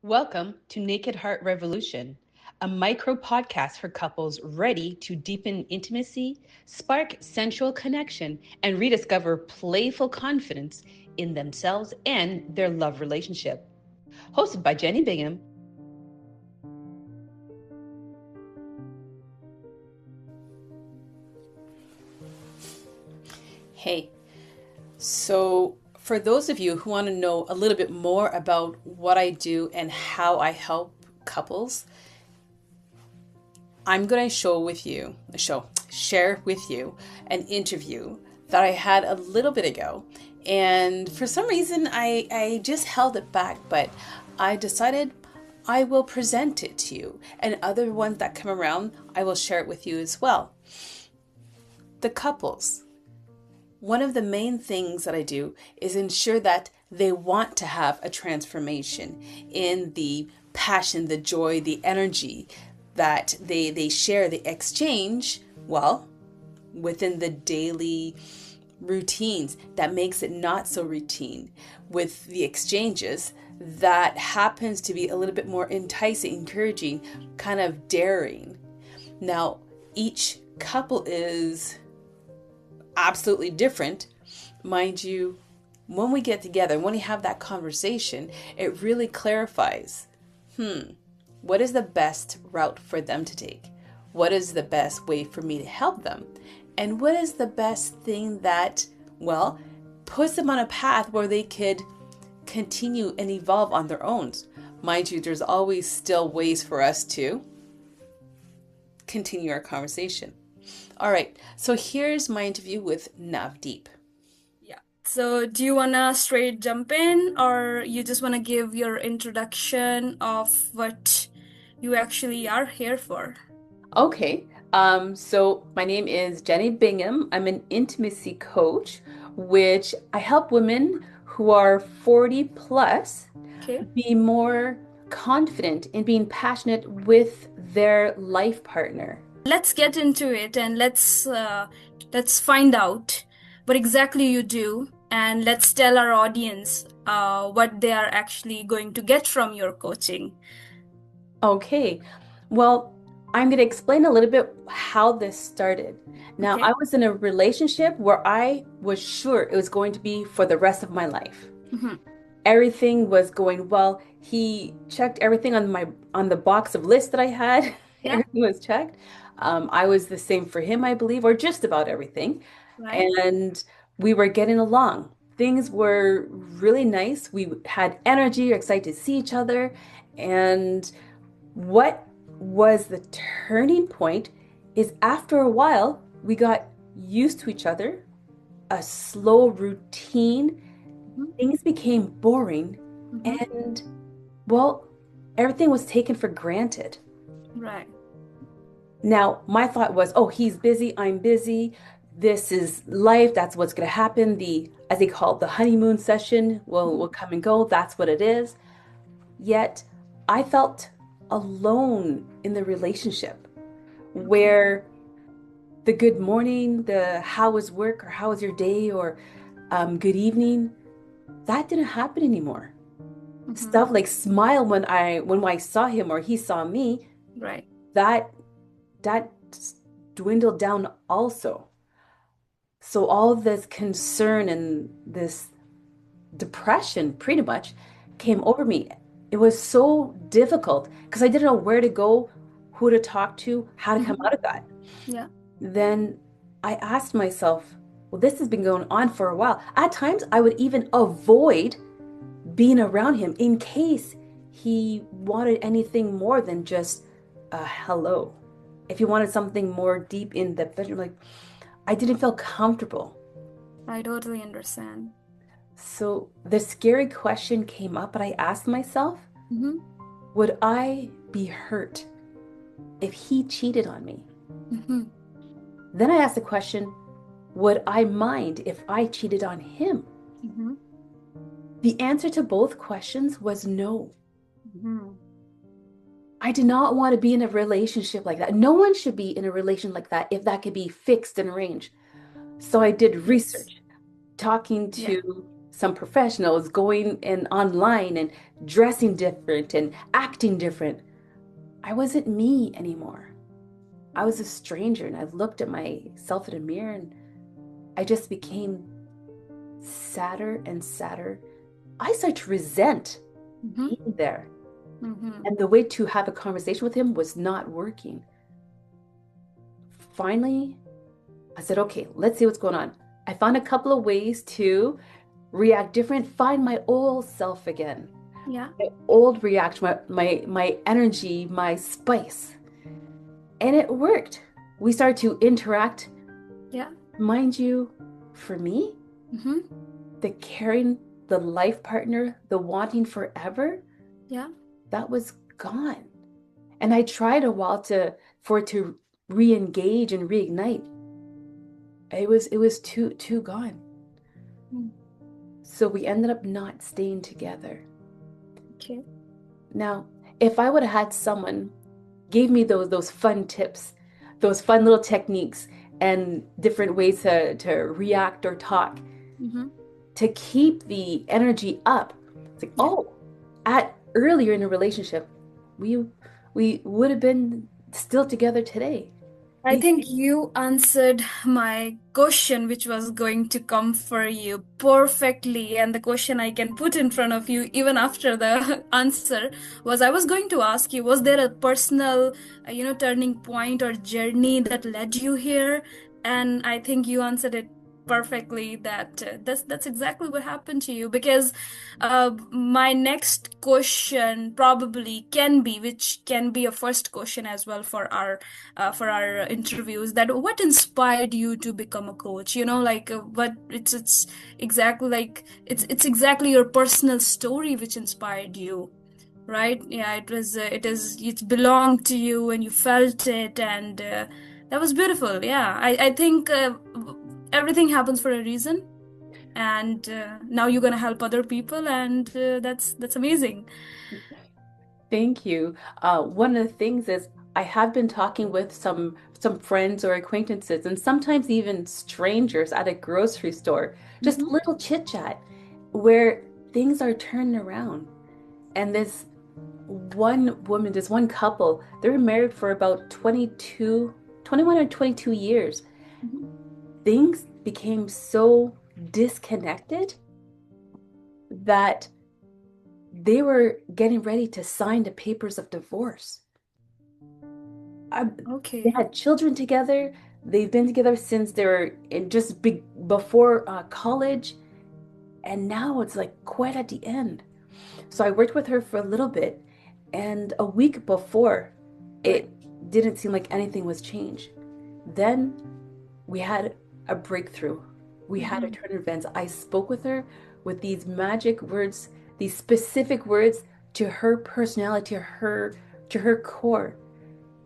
Welcome to Naked Heart Revolution, a micro podcast for couples ready to deepen intimacy, spark sensual connection, and rediscover playful confidence in themselves and their love relationship. Hosted by Jenny Bingham. Hey, so for those of you who want to know a little bit more about what I do and how I help couples, I'm going to share with you an interview that I had a little bit ago. And for some reason, I just held it back, but I decided I will present it to you. And other ones that come around, I will share it with you as well. The couples. One of the main things that I do is ensure that they want to have a transformation in the passion, the joy, the energy that they share, the exchange, well, within the daily routines that makes it not so routine, with the exchanges that happens to be a little bit more enticing, encouraging, kind of daring. Now, each couple is absolutely different. Mind you, when we get together, when we have that conversation, it really clarifies, what is the best route for them to take? What is the best way for me to help them? And what is the best thing that, well, puts them on a path where they could continue and evolve on their own? Mind you, there's always still ways for us to continue our conversation. All right, so here's my interview with Navdeep. Yeah. So do you want to straight jump in, or you just want to give your introduction of what you actually are here for? Okay, so my name is Jenny Bingham. I'm an intimacy coach, which I help women who are 40 plus Okay. be more confident in being passionate with their life partner. Let's get into it and let's find out what exactly you do, and let's tell our audience what they are actually going to get from your coaching. Okay, well, I'm going to explain a little bit how this started. Now, Okay. I was in a relationship where I was sure it was going to be for the rest of my life. Mm-hmm. Everything was going well. He checked everything on the box of lists that I had. Yeah. Everything was checked. I was the same for him, I believe, or just about everything. Right. And we were getting along. Things were really nice. We had energy, excited to see each other. And what was the turning point is after a while, we got used to each other, a slow routine. Things became boring, Mm-hmm. and well, everything was taken for granted. Right. Now, my thought was, oh, he's busy, I'm busy. This is life. That's what's going to happen. As they call it, the honeymoon session will come and go. That's what it is. Yet, I felt alone in the relationship where the good morning, the how was work or how was your day or good evening, that didn't happen anymore. Mm-hmm. Stuff like smile when I saw him or he saw me, Right. that dwindled down also. So all this concern and this depression pretty much came over me. It was so difficult because I didn't know where to go, who to talk to, how to come out of that. Yeah. Then I asked myself, well, this has been going on for a while. At times, I would even avoid being around him in case he wanted anything more than just a hello. If he wanted something more deep in the bedroom, like I didn't feel comfortable. I totally understand. So the scary question came up, and I asked myself, Mm-hmm. would I be hurt if he cheated on me? Mm-hmm. Then I asked the question, would I mind if I cheated on him? Mm-hmm. The answer to both questions was no. Mm-hmm. I did not want to be in a relationship like that. No one should be in a relation like that if that could be fixed and arranged. So I did Yes. research, talking Yeah. to some professionals going and online and dressing different and acting different. I wasn't me anymore. I was a stranger, and I looked at myself in a mirror, and I just became sadder and sadder. I started to resent Mm-hmm. being there. Mm-hmm. And the way to have a conversation with him was not working. Finally, I said, okay, let's see what's going on. I found a couple of ways to react different, find my old self again. Yeah. My old reaction, my energy, my spice. And it worked. We started to interact. Yeah. Mind you, for me, Mm-hmm. the caring, the life partner, the wanting forever, Yeah. that was gone. And I tried a while for it to re-engage and reignite. It was too gone. Mm. So we ended up not staying together. Okay. Now, if I would have had someone gave me those fun tips, those fun little techniques and different ways to react or talk Mm-hmm. to keep the energy up. It's like, Yeah. oh, at earlier in a relationship, we we would have been still together today. I These think you answered my question, which was going to come for you perfectly. And the question I can put in front of you, even after the answer, was I was going to ask you, was there a personal, turning point or journey that led you here? And I think you answered it perfectly that that's exactly what happened to you because my next question probably can be which can be a first question as well for our interviews that what inspired you to become a coach, like what it's exactly like it's exactly your personal story which inspired you, right? Yeah, it belonged to you and you felt it, and that was beautiful. Yeah, I think everything happens for a reason, and now you're gonna help other people, and that's amazing. Thank you. One of the things is I have been talking with some friends or acquaintances, and sometimes even strangers at a grocery store, just a Mm-hmm. little chit chat, where things are turning around. And this one couple, they were married for about 21 or 22 years. Mm-hmm. Things became so disconnected that they were getting ready to sign the papers of divorce. I, they Okay. had children together. They've been together since they were before college, and now it's like quite at the end. So I worked with her for a little bit, and a week before, Right. it didn't seem like anything was changed. Then we had a breakthrough. We had a Mm-hmm. turn of events. I spoke with her with these magic words, these specific words to her personality, to her core.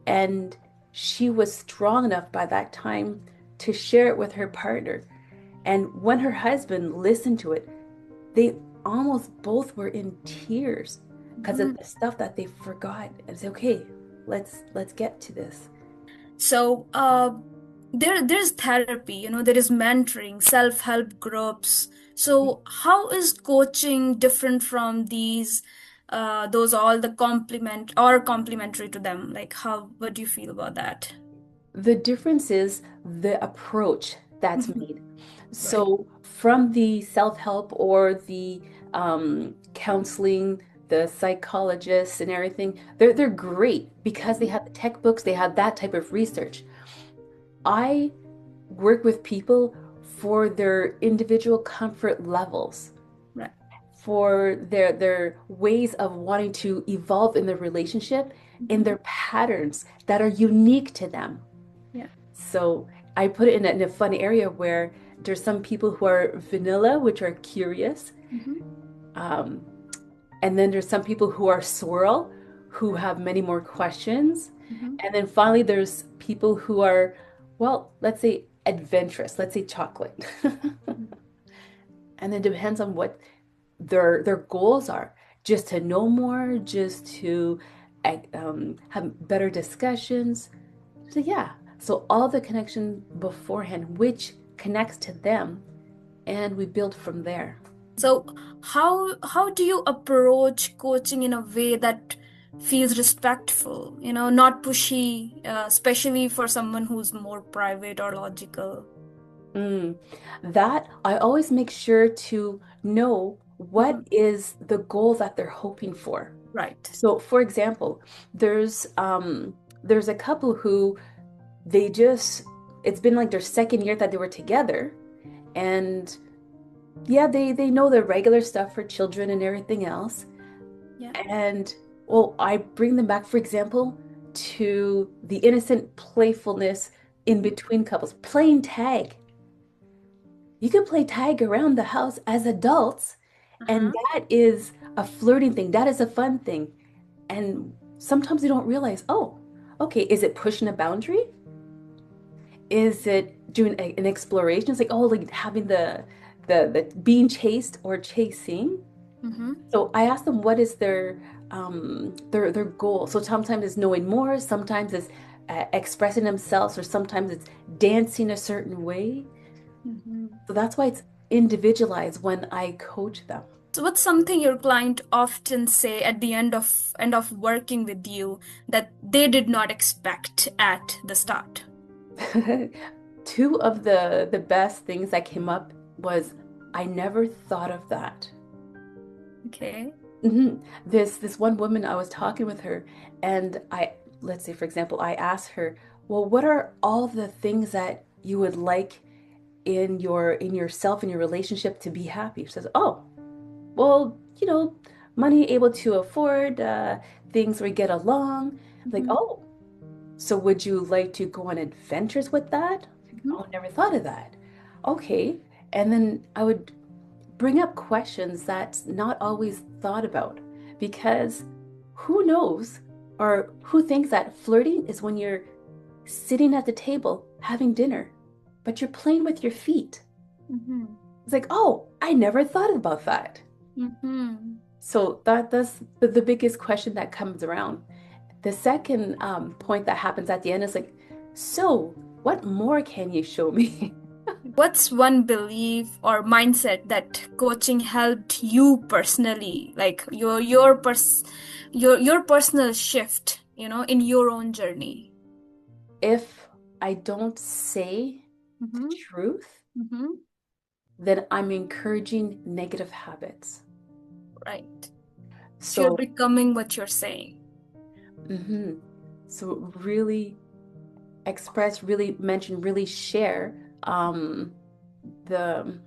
And she was strong enough by that time to share it with her partner. And when her husband listened to it, they almost both were in tears because of Mm-hmm. the stuff that they forgot. And say, okay, let's get to this. So, there's therapy, there is mentoring, self-help groups. So, how is coaching different from these, those all the complement or complementary to them? Like, what do you feel about that? The difference is the approach that's Mhm. made. Right. So, from the self help or the counseling, the psychologists and everything, they're great because they have the tech books, they have that type of research. I work with people for their individual comfort levels, Right. for their ways of wanting to evolve in their relationship, in Mhm. their patterns that are unique to them. Yeah. So I put it in a fun area where there's some people who are vanilla, which are curious. Mhm. Um, and then there's some people who are swirl, who have many more questions. Mhm. And then finally, there's people who are, well, let's say adventurous, let's say chocolate. And it depends on what their goals are. Just to know more, just to have better discussions. So yeah, so all the connection beforehand, which connects to them, and we build from there. So how do you approach coaching in a way that feels respectful, not pushy, especially for someone who's more private or logical? Mm. That I always make sure to know what Mhm. is the goal that they're hoping for. Right. So, for example, there's a couple who they just it's been like their second year that they were together, and yeah, they know the regular stuff for children and everything else. Yeah. And well, I bring them back, for example, to the innocent playfulness in between couples, playing tag. You can play tag around the house as adults, and Uh-huh. that is a flirting thing. That is a fun thing. And sometimes you don't realize, oh, okay, is it pushing a boundary? Is it doing an exploration? It's like, oh, like having the being chased or chasing. Mm-hmm. So I ask them what is their goal. So sometimes it's knowing more, sometimes it's expressing themselves, or sometimes it's dancing a certain way. Mm-hmm. So that's why it's individualized when I coach them. So what's something your client often say at the end of working with you that they did not expect at the start? Two of the best things that came up was I never thought of that. Okay. This one woman, I was talking with her, and let's say, for example, I asked her, well, what are all the things that you would like in yourself, in your relationship, to be happy? She says, oh, well, money, able to afford things, where we get along. Like, Mm-hmm. oh, so would you like to go on adventures with that? Mm-hmm. Oh, never thought of that. Okay. And then I would bring up questions that's not always thought about, because who knows, or who thinks that flirting is when you're sitting at the table having dinner, but you're playing with your feet. Mm-hmm. It's like, oh, I never thought about that. Mm-hmm. So that's the biggest question that comes around. The second point that happens at the end is like, so what more can you show me? What's one belief or mindset that coaching helped you personally, like your personal shift, in your own journey? If I don't say the Mm-hmm. truth, Mm-hmm. then I'm encouraging negative habits. Right. So you're So, becoming what you're saying. mhm. So really express, really mention, really share the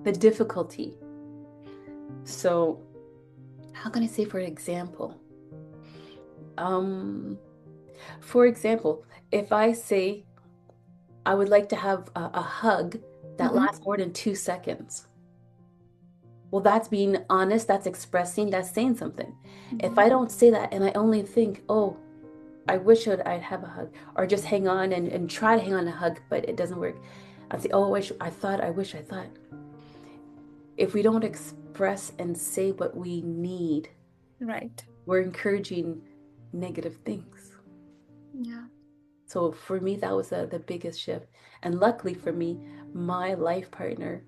the difficulty. So, how can I say, for example? Um, for example, if I say I would like to have a hug that Mm-hmm. lasts more than 2 seconds, well, that's being honest, that's expressing, that's saying something. If Mm-hmm. I don't say that and I only think, oh, I wish I'd have a hug, or just hang on and try to hang on a hug, but it doesn't work. I'd say, oh, I wish, I thought. If we don't express and say what we need, Right. we're encouraging negative things. Yeah. So for me, that was the biggest shift. And luckily for me, my life partner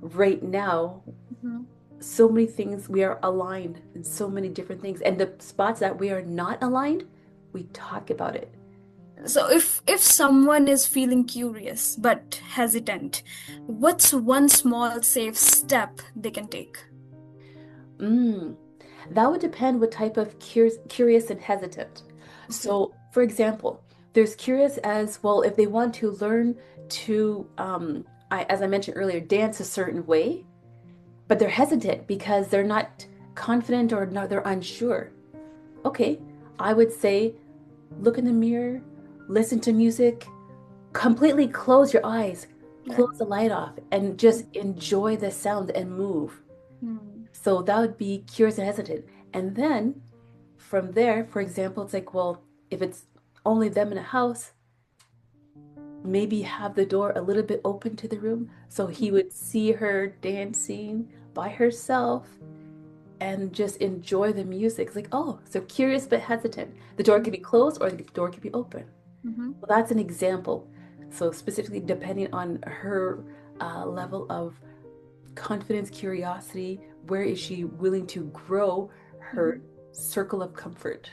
right now, Mm-hmm. so many things, we are aligned in so many different things. And the spots that we are not aligned, we talk about it. So if someone is feeling curious but hesitant, what's one small safe step they can take? Mm, that would depend what type of curious and hesitant. Okay. So, for example, there's curious as well if they want to learn to, as I mentioned earlier, dance a certain way, but they're hesitant because they're not confident, or no, they're unsure. Okay, I would say look in the mirror, listen to music, completely close your eyes, Right. close the light off, and just enjoy the sound and move. Hmm. So that would be curious and hesitant. And then from there, for example, it's like, well, if it's only them in a house, maybe have the door a little bit open to the room so he would see her dancing by herself and just enjoy the music. It's like, oh, so curious but hesitant. The door could be closed or the door could be open. Mm-hmm. Well, that's an example. So specifically depending on her level of confidence, curiosity? Where is she willing to grow her circle of comfort?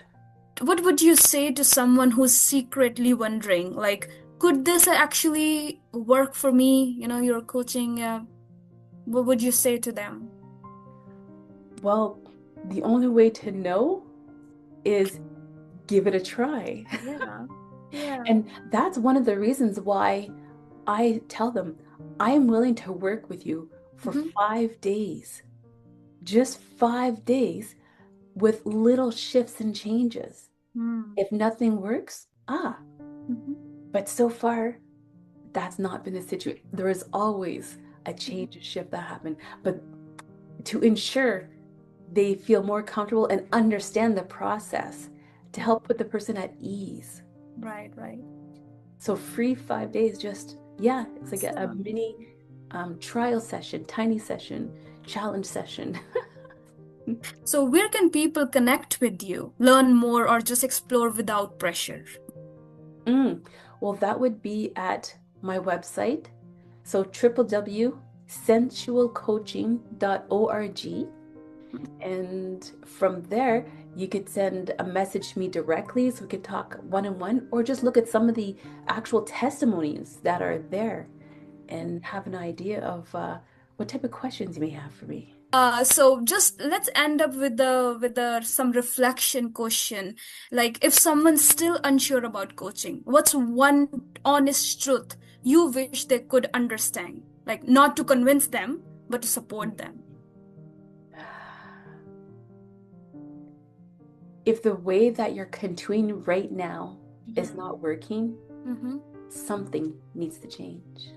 What would you say to someone who's secretly wondering, like, could this actually work for me? Your coaching, what would you say to them? Well, the only way to know is give it a try. Yeah. Yeah. And that's one of the reasons why I tell them, I am willing to work with you for 5 days, just 5 days with little shifts and changes. If nothing works, but so far, that's not been the situation. There is always a change, a shift that happened. But to ensure they feel more comfortable and understand the process, to help put the person at ease. Right. So free 5 days, just, it's like a mini trial session, tiny session, challenge session. So where can people connect with you, learn more, or just explore without pressure? Well, that would be at my website. So www.sensualcoaching.org. And from there, you could send a message to me directly so we could talk one-on-one, or just look at some of the actual testimonies that are there and have an idea of what type of questions you may have for me. So just let's end up with some reflection question. Like, if someone's still unsure about coaching, what's one honest truth you wish they could understand? Like, not to convince them, but to support them. If the way that you're continuing right now is not working, something needs to change.